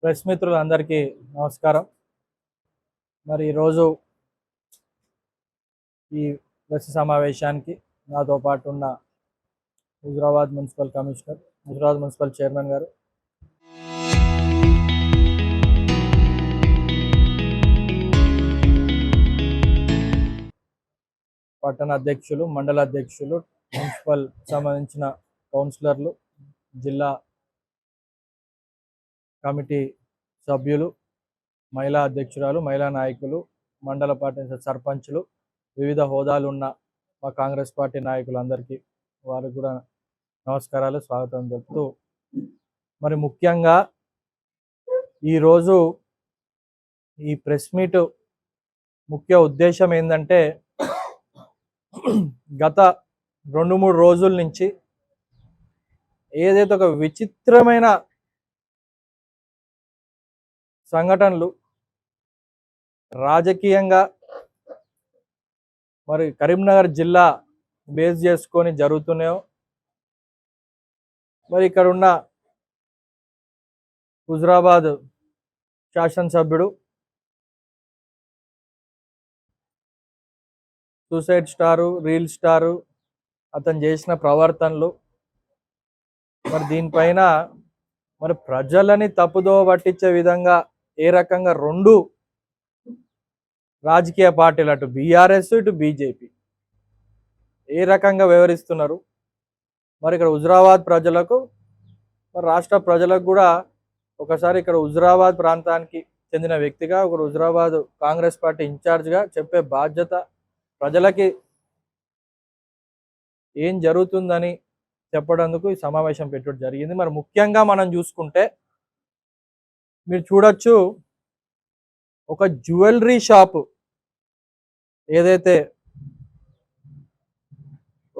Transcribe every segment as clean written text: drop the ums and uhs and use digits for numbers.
Press మిత్రులందరికీ నమస్కారం. మరి ఈరోజు ఈ ప్రెస్ సమావేశానికి నాతో పాటు ఉన్న Huzurabad municipal commissioner, Huzurabad municipal chairman గారు, పట్టణ అధ్యక్షులు, మండల అధ్యక్షులు, మున్సిపల్ సంబంధించిన కౌన్సిలర్లు, జిల్లా కమిటీ సభ్యులు, మహిళా అధ్యక్షురాలు, మహిళా నాయకులు, మండల పార్టీ సర్పంచులు, వివిధ హోదాలు ఉన్న మా కాంగ్రెస్ పార్టీ నాయకులందరికీ వారికి కూడా నమస్కారాలు, స్వాగతం చెప్తూ, మరి ముఖ్యంగా ఈరోజు ఈ ప్రెస్ మీట్ ముఖ్య ఉద్దేశం ఏంటంటే, గత 2-3 రోజుల నుంచి ఏదైతే ఒక విచిత్రమైన సంఘటనలు రాజకీయంగా మరి కరీంనగర్ జిల్లా బేస్ చేసుకొని జరుగుతున్నాయో, మరి ఇక్కడ ఉన్న హుజురాబాద్ శాసనసభ్యుడు సూసైడ్ స్టారు, రీల్ స్టారు, అతను చేసిన ప్రవర్తనలు, మరి దీనిపైన మరి ప్రజలని తప్పుదో పట్టించే విధంగా ఏ రకంగా 2 రాజకీయ పార్టీలు, అటు బీఆర్ఎస్ ఇటు బీజేపీ ఏ రకంగా వ్యవహరిస్తున్నారు. మరి ఇక్కడ హుజురాబాద్ ప్రజలకు, మరి రాష్ట్ర ప్రజలకు కూడా ఒకసారి ఇక్కడ హుజురాబాద్ ప్రాంతానికి చెందిన వ్యక్తిగా, ఒక హుజురాబాద్ కాంగ్రెస్ పార్టీ ఇన్ఛార్జ్గా చెప్పే బాధ్యత, ప్రజలకి ఏం జరుగుతుందని చెప్పడానికి ఈ సమావేశం పెట్టడం జరిగింది. మరి ముఖ్యంగా మనం చూసుకుంటే మీరు చూడొచ్చు, ఒక జ్యువెలరీ షాపు ఏదైతే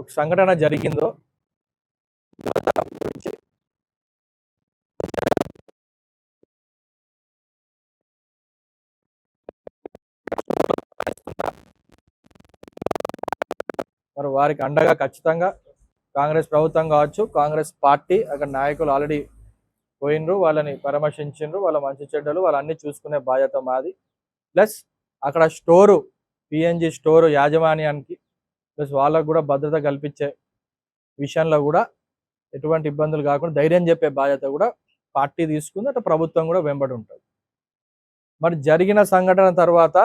ఒక సంఘటన జరిగిందో మరి వారికి అండగా ఖచ్చితంగా కాంగ్రెస్ ప్రభుత్వం కావచ్చు, కాంగ్రెస్ పార్టీ అక్కడ నాయకులు ఆల్రెడీ పోయినరు, వాళ్ళని పరామర్శించిండ్రు, వాళ్ళ మంచి చెడ్డలు వాళ్ళన్నీ చూసుకునే బాధ్యత మాది. ప్లస్ అక్కడ స్టోరు, పిఎన్జి స్టోరు యాజమాన్యానికి ప్లస్ వాళ్ళకు కూడా భద్రత కల్పించే విషయంలో కూడా ఎటువంటి ఇబ్బందులు కాకుండా ధైర్యం చెప్పే బాధ్యత కూడా పార్టీ తీసుకుంది, అటు ప్రభుత్వం కూడా వెంబడి ఉంటుంది. మరి జరిగిన సంఘటన తర్వాత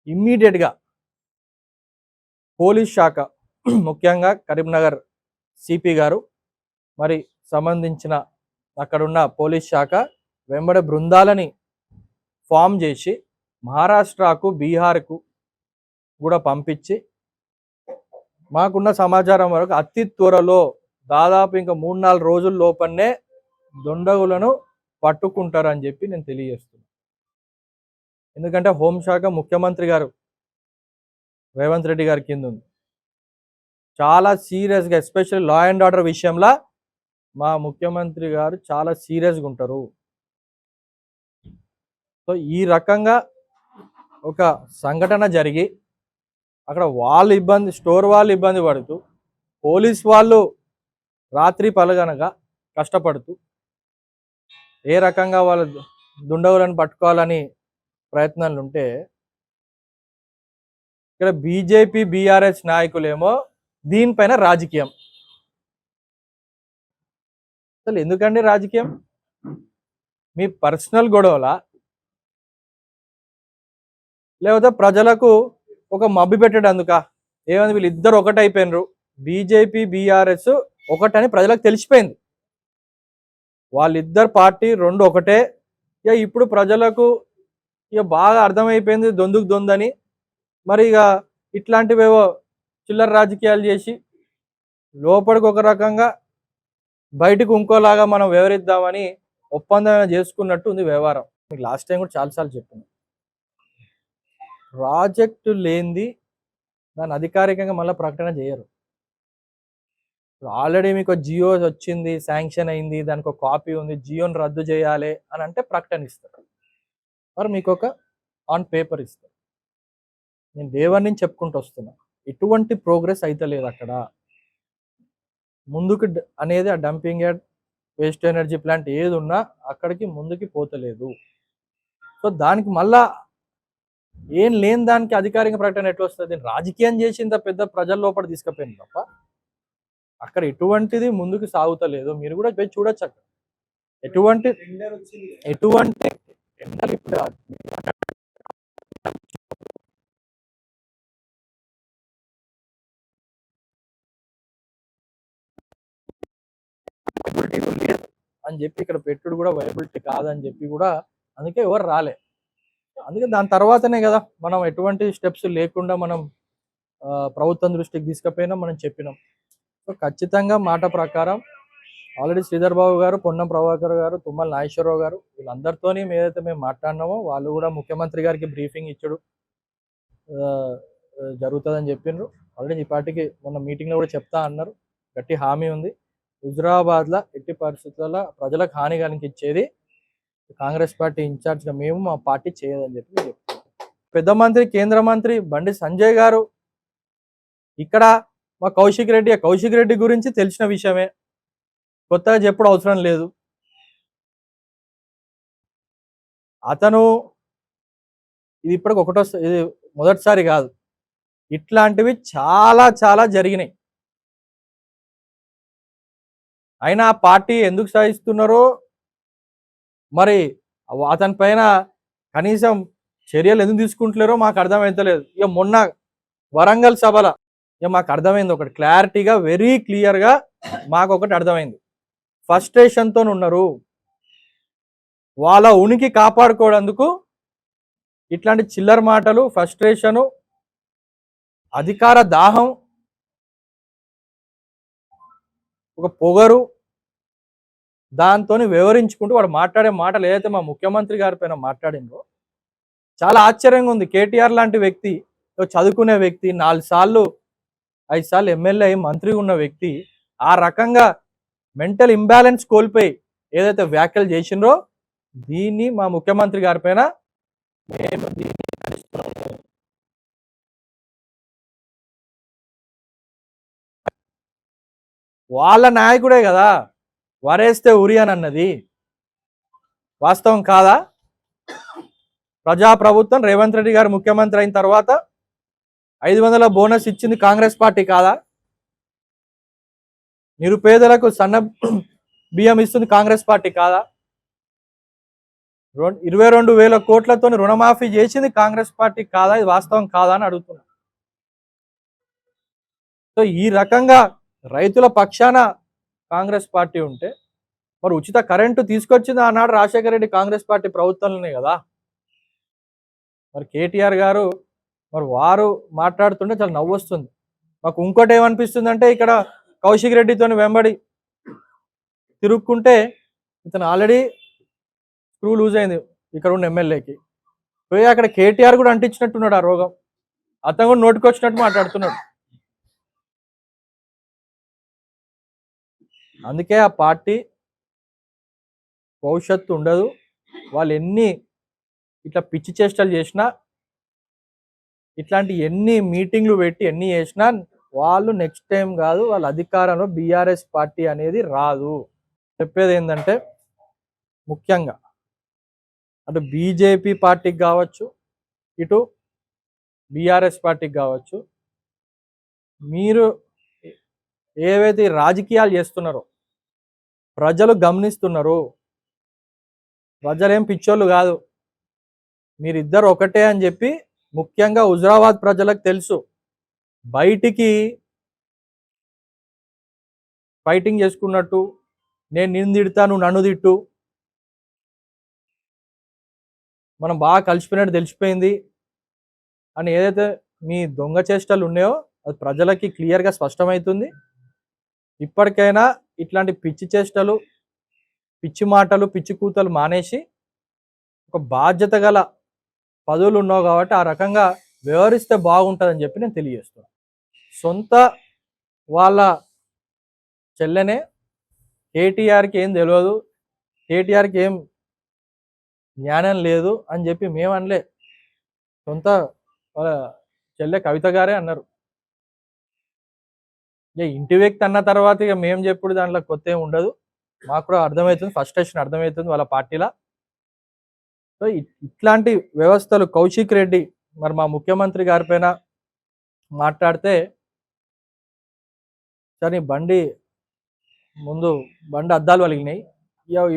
ఇమ్మీడియట్గా పోలీస్ శాఖ, ముఖ్యంగా కరీంనగర్ సిపి గారు, మరి సంబంధించిన అక్కడున్న పోలీస్ శాఖ వెంబడి బృందాలని ఫామ్ చేసి మహారాష్ట్రకు, బీహార్కు కూడా పంపించి, మాకున్న సమాచారం వరకు అతి త్వరలో దాదాపు ఇంకా 3-4 రోజుల లోపలనే దొండగులను పట్టుకుంటారని చెప్పి నేను తెలియజేస్తున్నాను. ఎందుకంటే హోంశాఖ ముఖ్యమంత్రి గారు రేవంత్ రెడ్డి గారి కింద ఉంది. చాలా సీరియస్గా, ఎస్పెషల్లీ లా అండ్ ఆర్డర్ విషయంలో మా ముఖ్యమంత్రి గారు చాలా సీరియస్గా ఉంటారు. సో ఈ రకంగా ఒక సంఘటన జరిగి అక్కడ వాళ్ళు ఇబ్బంది, స్టోర్ వాళ్ళు ఇబ్బంది పడుతూ, పోలీస్ వాళ్ళు రాత్రి పలగనగా కష్టపడుతూ ఏ రకంగా వాళ్ళు దుండగులను పట్టుకోవాలని ప్రయత్నాలు ఉంటే, ఇక్కడ బీజేపీ బీఆర్ఎస్ నాయకులేమో దీనిపైన రాజకీయం. అసలు ఎందుకండి రాజకీయం? మీ పర్సనల్ గొడవలా, లేకపోతే ప్రజలకు ఒక మబ్బి పెట్టేటందుక? ఏమైంది, వీళ్ళిద్దరు ఒకటైపోయినరు, బీజేపీ బీఆర్ఎస్ ఒకటని ప్రజలకు తెలిసిపోయింది. వాళ్ళిద్దరు పార్టీ 2 ఒకటే. ఇక ఇప్పుడు ప్రజలకు ఇక బాగా అర్థమైపోయింది దొందుకు దొందని. మరి ఇక ఇట్లాంటివేవో చిల్లర రాజకీయాలు చేసి లోపలికి ఒక రకంగా బయటకు ఇంకోలాగా మనం వ్యవహరిద్దామని ఒప్పందం చేసుకున్నట్టు ఉంది వ్యవహారం. మీకు లాస్ట్ టైం కూడా చాలాసార్లు చెప్పాను, ప్రాజెక్టు లేనిది దాన్ని అధికారికంగా మళ్ళీ ప్రకటన చేయరు. ఆల్రెడీ మీకు జియో వచ్చింది, శాంక్షన్ అయింది, దానికి ఒక కాపీ ఉంది, జియోని రద్దు చేయాలి అని అంటే ప్రకటన ఇస్తారు, మరి మీకు ఒక ఆన్ పేపర్ ఇస్తారు. నేను డే 1 నుంచి చెప్పుకుంటూ వస్తున్నా, ఎటువంటి ప్రోగ్రెస్ అయితే లేదు అక్కడ. ముందుకు అనేది ఆ dumping yard waste energy plant ఏది ఉన్నా అక్కడికి ముందుకి పోతలేదు. సో దానికి మళ్ళా ఏం లేని దానికి అధికారిక ప్రకటన ఎట్లా వస్తుంది? రాజకీయం చేసి ఇంత పెద్ద ప్రజల లోపల తీసుకుపోయింది తప్ప అక్కడ ఎటువంటిది ముందుకు సాగుతలేదు. మీరు కూడా పోయి చూడొచ్చు అక్కడ ఎటువంటి ఎటువంటి అని చెప్పి ఇక్కడ పెట్టుడు కూడా వైబిలిటీ కాదని చెప్పి కూడా అందుకే ఎవరు రాలే. అందుకే దాని తర్వాతనే కదా మనం ఎటువంటి స్టెప్స్ లేకుండా మనం ప్రభుత్వం దృష్టికి తీసుకుపోయినా మనం చెప్పినాం. సో ఖచ్చితంగా మాట ప్రకారం ఆల్రెడీ శ్రీధర్ బాబు గారు, పొన్నం ప్రభాకర్ గారు, తుమ్మల నాగేశ్వరరావు గారు వీళ్ళందరితోని ఏదైతే మేము మాట్లాడినామో వాళ్ళు కూడా ముఖ్యమంత్రి గారికి బ్రీఫింగ్ ఇచ్చడు జరుగుతుందని చెప్పిండ్రు. ఆల్రెడీ ఈ పార్టీకి మొన్న మీటింగ్లో కూడా చెప్తా అన్నారు. గట్టి హామీ ఉంది. హుజురాబాద్లో ఎట్టి పరిస్థితుల్లో ప్రజలకు హాని కలిగించేది కాంగ్రెస్ పార్టీ ఇన్ఛార్జ్గా మేము మా పార్టీ చేయదని చెప్పి చెప్తున్నాం. పెద్ద మంత్రి కేంద్ర మంత్రి బండి సంజయ్ గారు ఇక్కడ మా కౌశిక్ రెడ్డి గురించి తెలిసిన విషయమే, కొత్తగా చెప్పుడు అవసరం లేదు. అతను ఇది ఇప్పటికి ఇది మొదటిసారి కాదు, ఇట్లాంటివి చాలా చాలా జరిగినాయి. అయినా ఆ పార్టీ ఎందుకు సాధిస్తున్నారో మరి అతని పైన కనీసం చర్యలు ఎందుకు తీసుకుంటలేరో మాకు అర్థమైతలేదు. ఇక మొన్న వరంగల్ సభల ఇక మాకు అర్థమైంది ఒకటి, క్లారిటీగా వెరీ క్లియర్గా మాకు ఒకటి అర్థమైంది. ఫ్రస్ట్రేషన్తో ఉన్నారు. వాళ్ళ ఉనికి కాపాడుకోవడానికి ఇట్లాంటి చిల్లర మాటలు, ఫ్రస్ట్రేషను, అధికార దాహం, ఒక పొగరు, దాంతో వివరించుకుంటూ వాడు మాట్లాడే మాటలు ఏదైతే మా ముఖ్యమంత్రి గారి పైన మాట్లాడిందో చాలా ఆశ్చర్యంగా ఉంది. కేటీఆర్ లాంటి వ్యక్తి, చదువుకునే వ్యక్తి, 4 సార్లు 5 సార్లు ఎమ్మెల్యే మంత్రి ఉన్న వ్యక్తి ఆ రకంగా మెంటల్ ఇంబ్యాలెన్స్ కోల్పోయి ఏదైతే వ్యాఖ్యలు చేసిండ్రో దీన్ని మా ముఖ్యమంత్రి గారి పైన వాళ్ళ నాయకుడే కదా వరేస్తే ఉరి అని అన్నది, వాస్తవం కాదా? ప్రజాప్రభుత్వం రేవంత్ రెడ్డి గారు ముఖ్యమంత్రి అయిన తర్వాత 500 బోనస్ ఇచ్చింది కాంగ్రెస్ పార్టీ కాదా? నిరుపేదలకు సన్న బియ్యం ఇస్తుంది కాంగ్రెస్ పార్టీ కాదా? 22,000 కోట్లతో రుణమాఫీ చేసింది కాంగ్రెస్ పార్టీ కాదా? ఇది వాస్తవం కాదా అని అడుగుతున్నా. సో ఈ రకంగా రైతుల పక్షాన కాంగ్రెస్ పార్టీ ఉంటే మరి ఉచిత కరెంటు తీసుకొచ్చింది ఆనాడు రాజశేఖర రెడ్డి కాంగ్రెస్ పార్టీ ప్రభుత్వంలోనే కదా. మరి కేటీఆర్ గారు మరి వారు మాట్లాడుతుంటే చాలా నవ్వు వస్తుంది. మాకు ఇంకోటి ఏమనిపిస్తుంది అంటే ఇక్కడ కౌశిక్ రెడ్డితో వెంబడి తిరుక్కుంటే ఇతను ఆల్రెడీ స్క్రూ లూజ్ అయింది ఇక్కడ ఉన్న ఎమ్మెల్యేకి, పోయి అక్కడ కేటీఆర్ కూడా అంటించినట్టున్నాడు ఆ రోగం. అతను కూడా నోటికొచ్చినట్టు మాట్లాడుతున్నాడు. అందుకే ఆ పార్టీ భవిష్యత్తు ఉండదు. వాళ్ళు ఎన్ని ఇట్లా పిచ్చి చేష్టలు చేసినా, ఇట్లాంటి ఎన్ని మీటింగ్లు పెట్టి ఎన్ని చేసినా వాళ్ళు నెక్స్ట్ టైం కాదు వాళ్ళ అధికారంలో బీఆర్ఎస్ పార్టీ అనేది రాదు. చెప్పేది ఏంటంటే ముఖ్యంగా అటు బీజేపీ పార్టీకి కావచ్చు, ఇటు బీఆర్ఎస్ పార్టీకి కావచ్చు, మీరు ఏవైతే రాజకీయాలు చేస్తున్నారో ప్రజలు గమనిస్తున్నారు. ప్రజలేం పిచ్చోళ్ళు కాదు, మీరిద్దరు ఒకటే అని చెప్పి ముఖ్యంగా హుజురాబాద్ ప్రజలకు తెలుసు. బయటికి ఫైటింగ్ చేసుకున్నట్టు నేను నిన్ను తిడతా నువ్వు నన్ను తిట్టు, మనం బాగా కలిసిపోయినట్టు తెలిసిపోయింది అని ఏదైతే మీ దొంగ చేష్టలు ఉన్నాయో అది ప్రజలకి క్లియర్గా స్పష్టమవుతుంది. ఇప్పటికైనా ఇట్లాంటి పిచ్చి చేష్టలు, పిచ్చి మాటలు, పిచ్చి కూతలు మానేసి ఒక బాధ్యత గల పదవులు ఉన్నావు కాబట్టి ఆ రకంగా వ్యవహరిస్తే బాగుంటుందని చెప్పి నేను తెలియజేస్తున్నాను. సొంత వాళ్ళ చెల్లెనే కేటీఆర్కి ఏం తెలియదు, కేటీఆర్కి ఏం జ్ఞానం లేదు అని చెప్పి మేము అనలే, సొంత వాళ్ళ చెల్లె కవిత గారే అన్నారు. ఇక ఇంటి వ్యక్తి అన్న తర్వాత ఇక మేము చెప్పుడు దాంట్లో కొత్త ఏమి ఉండదు. మాకు కూడా అర్థమవుతుంది, ఫ్రస్ట్రేషన్ అర్థమవుతుంది వాళ్ళ పార్టీలో. సో ఇట్లాంటి వ్యవస్థలు కౌశిక్ రెడ్డి మరి మా ముఖ్యమంత్రి గారి పైన మాట్లాడితే, సరే బండి ముందు బండి అద్దాలు వలిగినాయి.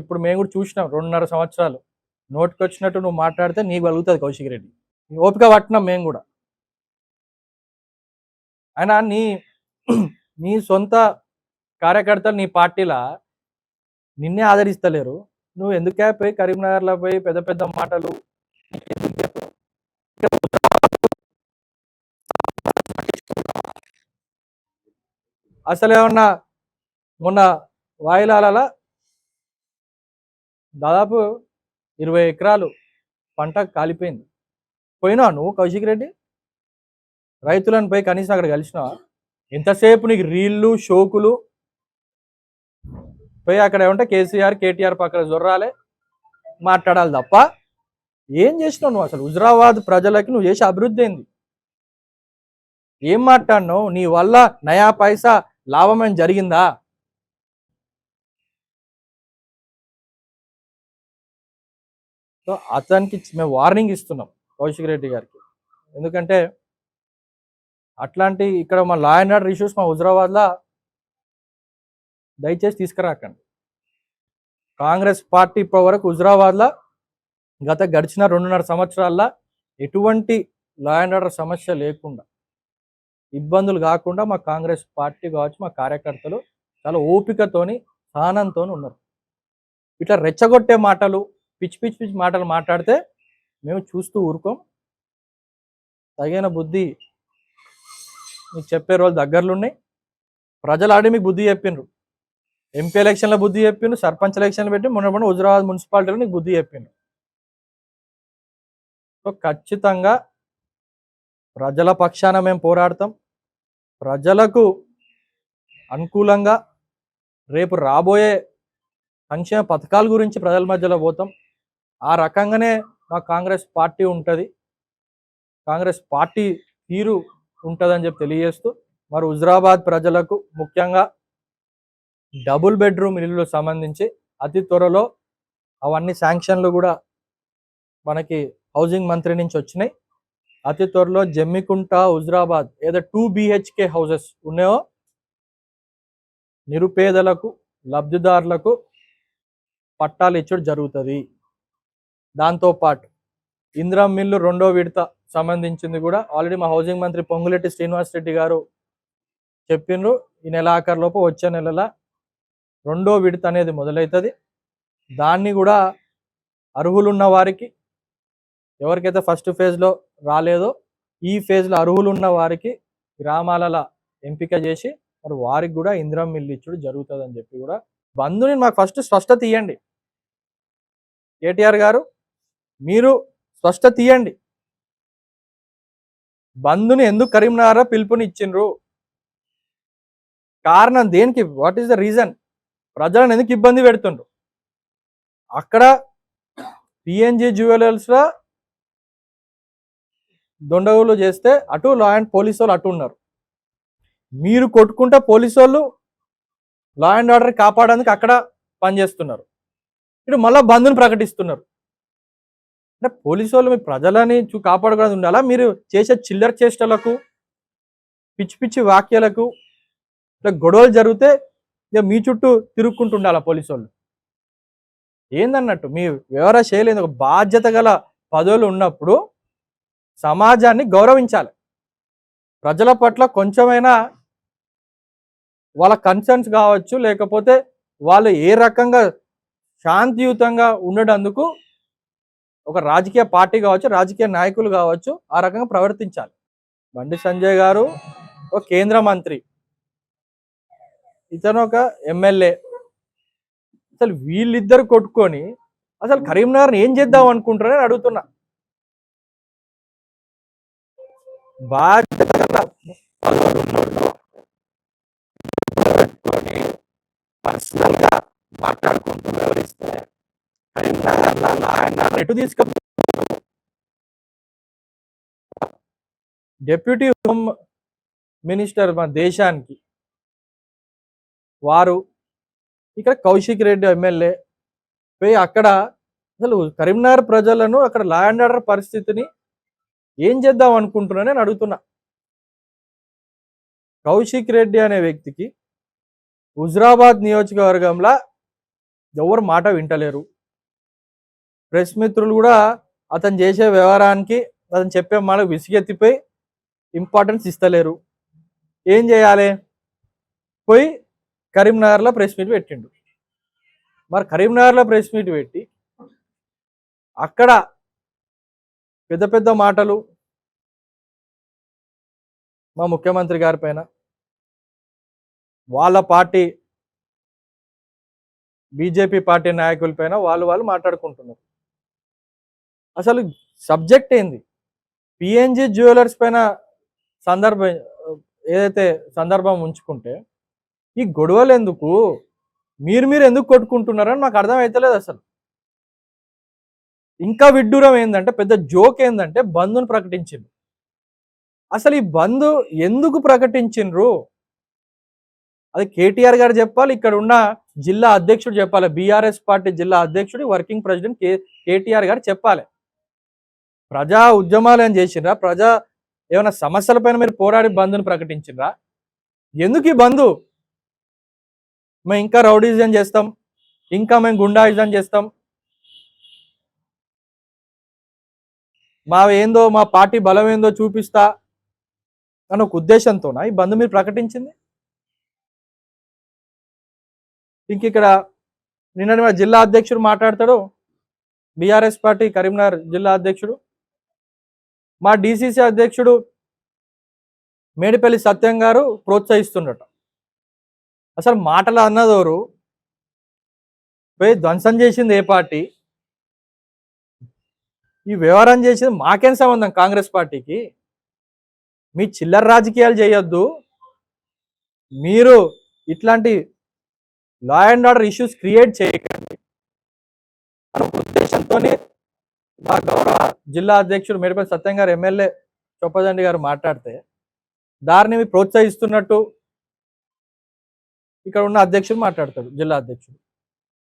ఇప్పుడు మేము కూడా చూసినాం 2.5 సంవత్సరాలు నోటికి వచ్చినట్టు నువ్వు మాట్లాడితే నీకు వలుగుతుంది కౌశిక్ రెడ్డి. ఓపిక పట్టినాం మేము కూడా. అయినా నీ సొంత కార్యకర్తలు నీ పార్టీలా నిన్నే ఆదరిస్తలేరు. నువ్వు ఎందుకే పోయి కరీంనగర్లో పోయి పెద్ద పెద్ద మాటలు. అసలు ఏమన్నా మొన్న వాయిలాల దాదాపు 20 ఎకరాలు పంట కాలిపోయింది. పోయినావా నువ్వు కౌశిక్ రెడ్డి? రైతులను పోయి కనీసం అక్కడ కలిసినావా? ఎంతసేపు నీకు రీళ్ళు షోకులు పోయి అక్కడ ఏమంటే కేసీఆర్ కేటీఆర్ పక్కన జొర్రాలే మాట్లాడాలి తప్ప ఏం చేసినావు నువ్వు? అసలు హుజరాబాద్ ప్రజలకి నువ్వు చేసే అభివృద్ధి ఏంది? ఏం మాట్లాడినావు? నీ వల్ల నయా పైసా లాభమేం జరిగిందా? సో అతనికి మేము వార్నింగ్ ఇస్తున్నాం కౌశిక్ రెడ్డి గారికి. ఎందుకంటే అట్లాంటి ఇక్కడ మా లా అండ్ ఆర్డర్ ఇష్యూస్ మా హుజరాబాద్లో దయచేసి తీసుకురాకండి. కాంగ్రెస్ పార్టీ ఇప్పటి వరకు హుజరాబాద్లో గడిచిన 2.5 సంవత్సరాల్లో ఎటువంటి లా అండ్ ఆర్డర్ సమస్య లేకుండా, ఇబ్బందులు కాకుండా మా కాంగ్రెస్ పార్టీ కావచ్చు, మా కార్యకర్తలు చాలా ఓపికతోని సహనంతో ఉన్నారు. ఇట్లా రెచ్చగొట్టే మాటలు, పిచ్చి పిచ్చి పిచ్చి మాటలు మాట్లాడితే మేము చూస్తూ ఊరుకోం. తగిన బుద్ధి మీకు చెప్పే రోజులు దగ్గరలో ఉన్నాయి. ప్రజలు ఆడి మీకు బుద్ధి చెప్పిండ్రు. ఎంపీ ఎలక్షన్లో బుద్ధి చెప్పిండ్రు, సర్పంచ్ ఎలక్షన్లు పెట్టి మొన్న హుజరాబాద్ మున్సిపాలిటీలో నీకు బుద్ధి చెప్పిండ్రు. సో ఖచ్చితంగా ప్రజల పక్షాన మేము పోరాడతాం. ప్రజలకు అనుకూలంగా రేపు రాబోయే సంక్షేమ పథకాల గురించి ప్రజల మధ్యలో పోతాం. ఆ రకంగానే మా కాంగ్రెస్ పార్టీ ఉంటుంది, కాంగ్రెస్ పార్టీ తీరు ఉంటుందని చెప్పి తెలియజేస్తూ, మరి హుజరాబాద్ ప్రజలకు ముఖ్యంగా డబుల్ బెడ్రూమ్ ఇల్లు సంబంధించి అతి త్వరలో అవన్నీ శాంక్షన్లు కూడా మనకి హౌసింగ్ మంత్రి నుంచి వచ్చినాయి. అతి త్వరలో జమ్మికుంట హుజరాబాద్ ఏదో 2 BHK హౌసెస్ ఉన్నాయో నిరుపేదలకు లబ్ధిదారులకు పట్టాలు ఇచ్చడం జరుగుతుంది. దాంతోపాటు ఇందిరమ్మ మిల్లు 2వ విడత సంబంధించింది కూడా ఆల్రెడీ మా హౌసింగ్ మంత్రి పొంగులేటి శ్రీనివాస్ రెడ్డి గారు చెప్పిండ్రు. ఈ నెల ఆఖరిలోపు వచ్చే నెలల 2వ విడత అనేది మొదలవుతుంది. దాన్ని కూడా అర్హులున్న వారికి, ఎవరికైతే ఫస్ట్ ఫేజ్లో రాలేదో ఈ ఫేజ్లో అర్హులున్న వారికి గ్రామాలలో ఎంపిక చేసి మరి వారికి కూడా ఇందిరమ్మ మిల్లు ఇచ్చుడు జరుగుతుంది అని చెప్పి కూడా బంధుని మాకు ఫస్ట్ స్పష్టత ఇవ్వండి. కేటీఆర్ గారు మీరు స్పష్టత ఇవ్వండి. బంధుని ఎందుకు కరీంనగర్ పిలుపుని ఇచ్చిండ్రు? కారణం దేనికి? What is the reason? ప్రజలను ఎందుకు ఇబ్బంది పెడుతుండ్రు? అక్కడ PNG జ్యువెలర్స్లో దొండగులు చేస్తే అటు లా అండ్ పోలీసు వాళ్ళు అటు ఉన్నారు. మీరు కొట్టుకుంటే పోలీసు వాళ్ళు లా అండ్ ఆర్డర్ కాపాడడానికి అక్కడ పనిచేస్తున్నారు. ఇటు మళ్ళీ బంద్ని ప్రకటిస్తున్నారు. అంటే పోలీసు వాళ్ళు మీ ప్రజలని కాపాడుకోవడానికి ఉండాలా? మీరు చేసే చిల్లర చేష్టలకు, పిచ్చి పిచ్చి వాక్యాలకు, ఇట్లా గొడవలు జరిగితే ఇక మీ చుట్టూ తిరుక్కుంటూ ఉండాలా పోలీసు వాళ్ళు? ఏందన్నట్టు మీ వ్యవహార శైలి? ఒక బాధ్యత గల పదవులు ఉన్నప్పుడు సమాజాన్ని గౌరవించాలి. ప్రజల పట్ల కొంచెమైనా వాళ్ళ కన్సర్న్స్ కావచ్చు, లేకపోతే వాళ్ళు ఏ రకంగా శాంతియుతంగా ఉండేందుకు ఒక రాజకీయ పార్టీ కావచ్చు, రాజకీయ నాయకులు కావచ్చు, ఆ రకంగా ప్రవర్తించాలి. బండి సంజయ్ గారు ఒక కేంద్ర మంత్రి, ఇతను ఒక ఎమ్మెల్యే. అసలు వీళ్ళిద్దరు కొట్టుకొని అసలు కరీంనగర్ని ఏం చేద్దాం అనుకుంటారని అడుగుతున్నా. ఎటు తీసుకు డిప్యూటీ హోమ్ మినిస్టర్ మన దేశానికి వారు ఇక్కడ కౌశిక్ రెడ్డి ఎమ్మెల్యే పోయి అక్కడ అసలు కరీంనగర్ ప్రజలను అక్కడ లా అండ్ ఆర్డర్ పరిస్థితిని ఏం చేద్దాం అనుకుంటున్నా నేను అడుగుతున్నా. కౌశిక్ రెడ్డి అనే వ్యక్తికి హుజరాబాద్ నియోజకవర్గంలో ఎవరు మాట వింటలేరు. ప్రెస్ మిత్రులు కూడా అతను చేసే వ్యవహారానికి అతను చెప్పే మాట విసిగెత్తిపోయి ఇంపార్టెన్స్ ఇస్తలేరు. ఏం చేయాలి? పోయి కరీంనగర్లో ప్రెస్ మీట్ పెట్టిండు. మరి కరీంనగర్లో ప్రెస్ మీట్ పెట్టి అక్కడ పెద్ద పెద్ద మాటలు మా ముఖ్యమంత్రి గారి పైన, వాళ్ళ పార్టీ బీజేపీ పార్టీ నాయకుల పైన వాళ్ళు మాట్లాడుకుంటున్నారు. అసలు సబ్జెక్ట్ ఏంది? పిఎన్జి జ్యువెలర్స్ పైన ఏదైతే సందర్భం ఉంచుకుంటే ఈ గొడవలు ఎందుకు? మీరు ఎందుకు కొట్టుకుంటున్నారని నాకు అర్థం అవుతలేదు అసలు. ఇంకా విడ్డూరం ఏంటంటే, పెద్ద జోక్ ఏంటంటే బంద్ను ప్రకటించిండ్రు. అసలు ఈ బంద్ ఎందుకు ప్రకటించిండ్రు? అది కేటీఆర్ గారు చెప్పాలి, ఇక్కడ ఉన్న జిల్లా అధ్యక్షుడు చెప్పాలి. బీఆర్ఎస్ పార్టీ జిల్లా అధ్యక్షుడు వర్కింగ్ ప్రెసిడెంట్ కేటీఆర్ గారు చెప్పాలి. ప్రజా ఉద్యమాలు ఏం చేసిండ్రా? ఏమైనా సమస్యల పైన మీరు పోరాడి బంద్ను ప్రకటించిండ్రా? ఎందుకు ఈ బంధు? మేము ఇంకా రౌడీజం చేస్తాం, ఇంకా మేము గుండాయిజం చేస్తాం, మా పార్టీ బలం ఏందో చూపిస్తా అన్న ఒక ఉద్దేశంతోనా ఈ బంద్ మీరు ప్రకటించింది? ఇంక ఇక్కడ నిన్న మా జిల్లా అధ్యక్షుడు మాట్లాడతాడు, బీఆర్ఎస్ పార్టీ కరీంనగర్ జిల్లా అధ్యక్షుడు, మా డిసిసి అధ్యక్షుడు మేడిపల్లి సత్యం గారు ప్రోత్సహిస్తున్నట్టు. అసలు మాటలు అన్నదోరు, పోయి ధ్వంసం చేసింది ఏ పార్టీ? ఈ వ్యవహారం చేసింది మాకేం సంబంధం కాంగ్రెస్ పార్టీకి? మీ చిల్లర రాజకీయాలు చేయొద్దు, మీరు ఇట్లాంటి law and order issues create చేయకండి అనే ఉద్దేశంతోనే మా గౌరవ జిల్లా అధ్యక్షుడు మేడిపల్లి సత్యం గారు, ఎమ్మెల్యే చొప్పదండి గారు మాట్లాడితే దారిని ప్రోత్సహిస్తున్నట్టు ఇక్కడ ఉన్న అధ్యక్షుడు మాట్లాడతాడు, జిల్లా అధ్యక్షుడు.